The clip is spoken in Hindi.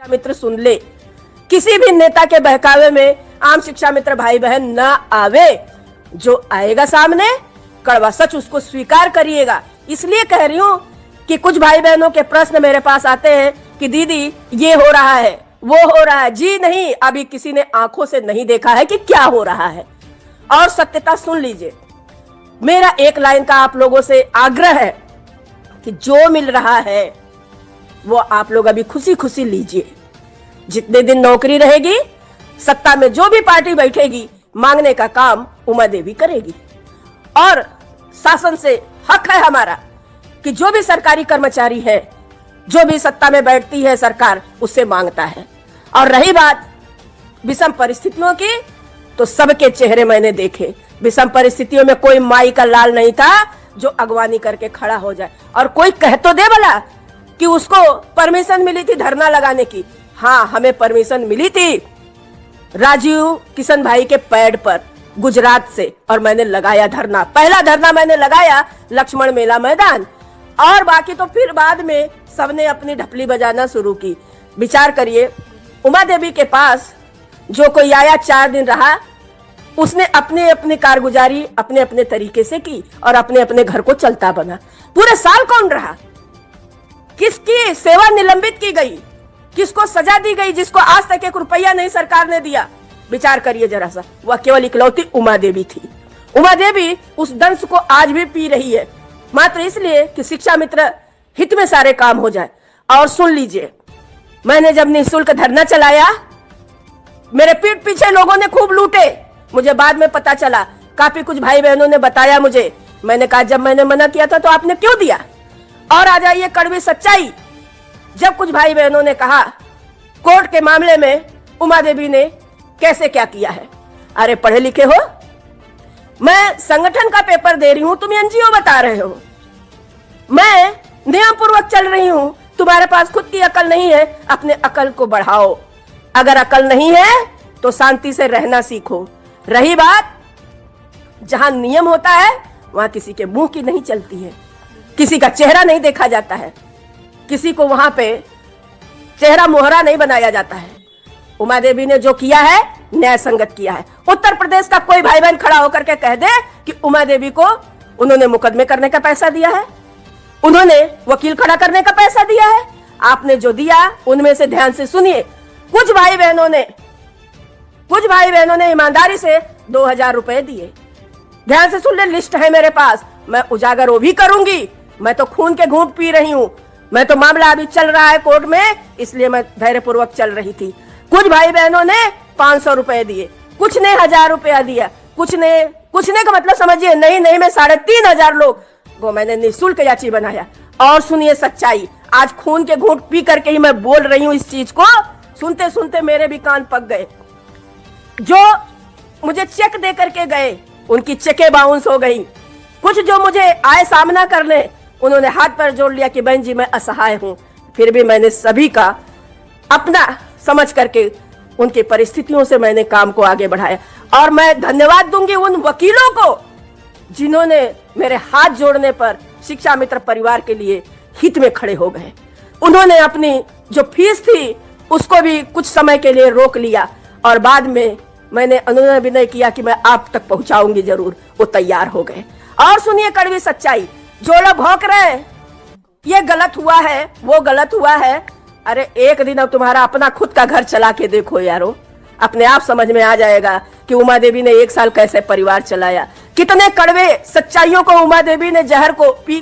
मित्र सुन ले, किसी भी नेता के बहकावे में आम शिक्षा मित्र भाई बहन ना आवे। जो आएगा सामने कड़वा सच उसको स्वीकार करिएगा। इसलिए कह रही हूँ कि कुछ भाई बहनों के प्रश्न मेरे पास आते हैं कि दीदी ये हो रहा है, वो हो रहा है। जी नहीं, अभी किसी ने आंखों से नहीं देखा है कि क्या हो रहा है। और सत्यता सुन लीजिए, मेरा एक लाइन का आप लोगों से आग्रह है कि जो मिल रहा है वो आप लोग अभी खुशी खुशी लीजिए। जितने दिन नौकरी रहेगी, सत्ता में जो भी पार्टी बैठेगी, मांगने का काम उमा देवी करेगी। और शासन से हक है हमारा कि जो भी सरकारी कर्मचारी है, जो भी सत्ता में बैठती है सरकार, उससे मांगता है। और रही बात विषम परिस्थितियों की, तो सबके चेहरे मैंने देखे। विषम परिस्थितियों में कोई माई का लाल नहीं था जो अगवानी करके खड़ा हो जाए। और कोई कह तो दे भला कि उसको परमिशन मिली थी धरना लगाने की। हाँ, हमें परमिशन मिली थी राजीव किशन भाई के पैड पर गुजरात से, और मैंने लगाया धरना। पहला धरना मैंने लगाया लक्ष्मण मेला मैदान, और बाकी तो फिर बाद में सबने अपनी ढपली बजाना शुरू की। विचार करिए, उमा देवी के पास जो कोई आया 4 दिन रहा, उसने अपने अपने कारगुजारी अपने अपने तरीके से की और अपने अपने घर को चलता बना। पूरे साल कौन रहा? किसकी सेवा निलंबित की गई? किसको सजा दी गई जिसको आज तक 1 रुपया नहीं सरकार ने दिया? विचार करिए जरा सा। वह केवल इकलौती उमा देवी थी। उमा देवी उस दंश को आज भी पी रही है, मात्र इसलिए कि शिक्षा मित्र हित में सारे काम हो जाए। और सुन लीजिए, मैंने जब निःशुल्क धरना चलाया, मेरे पीठ पीछे लोगों ने खूब लूटे। मुझे बाद में पता चला, काफी कुछ भाई बहनों ने बताया मुझे। मैंने कहा जब मैंने मना किया था तो आपने क्यों दिया? और आ जाइए कड़वी सच्चाई, जब कुछ भाई बहनों ने कहा कोर्ट के मामले में उमा देवी ने कैसे क्या किया है। अरे पढ़े लिखे हो, मैं संगठन का पेपर दे रही हूं, तुम एनजीओ बता रहे हो। मैं नियम पूर्वक चल रही हूं, तुम्हारे पास खुद की अकल नहीं है। अपने अकल को बढ़ाओ। अगर अकल नहीं है तो शांति से रहना सीखो। रही बात, जहां नियम होता है वहां किसी के मुंह की नहीं चलती है, किसी का चेहरा नहीं देखा जाता है, किसी को वहां पे चेहरा मोहरा नहीं बनाया जाता है। उमा देवी ने जो किया है न्याय संगत किया है। उत्तर प्रदेश का कोई भाई बहन खड़ा होकर के कह दे कि उमा देवी को उन्होंने मुकदमे करने का पैसा दिया है, उन्होंने वकील खड़ा करने का पैसा दिया है। आपने जो दिया उनमें से ध्यान से सुनिए, कुछ भाई बहनों ने ईमानदारी से 2000 रुपए दिए। ध्यान से सुन ले, लिस्ट है मेरे पास, मैं उजागर वो भी करूंगी। मैं तो खून के घूंट पी रही हूं। मैं तो मामला अभी चल रहा है कोर्ट में, इसलिए मैं धैर्यपूर्वक चल रही थी। कुछ भाई बहनों ने 500 रुपए दिए, कुछ ने 1000 रुपया दिया, कुछ ने का मतलब समझिए, नहीं मैं 3500 लोग वो मैंने निःशुल्क याची बनाया। और सुनिए सच्चाई, आज खून के घूंट पी करके ही मैं बोल रही हूं इस चीज को। सुनते सुनते मेरे भी कान पक गए। जो मुझे चेक दे करके गए उनकी चेकें बाउंस हो गई। कुछ जो मुझे आए सामना करने, उन्होंने हाथ पर जोड़ लिया कि बहन जी मैं असहाय हूं। फिर भी मैंने सभी का अपना समझ करके उनकी परिस्थितियों से मैंने काम को आगे बढ़ाया। और मैं धन्यवाद दूंगी उन वकीलों को जिन्होंने मेरे हाथ जोड़ने पर शिक्षा मित्र परिवार के लिए हित में खड़े हो गए। उन्होंने अपनी जो फीस थी उसको भी कुछ समय के लिए रोक लिया, और बाद में मैंने अनुनय विनय किया कि मैं आप तक पहुंचाऊंगी जरूर। वो तैयार हो गए। और सुनिए कड़वी सच्चाई, जो लोग भौंक रहे हैं ये गलत हुआ है, वो गलत हुआ है, अरे एक दिन अब तुम्हारा अपना खुद का घर चला के देखो यारो, अपने आप समझ में आ जाएगा कि उमा देवी ने 1 साल कैसे परिवार चलाया। कितने कड़वे सच्चाइयों को उमा देवी ने जहर को पी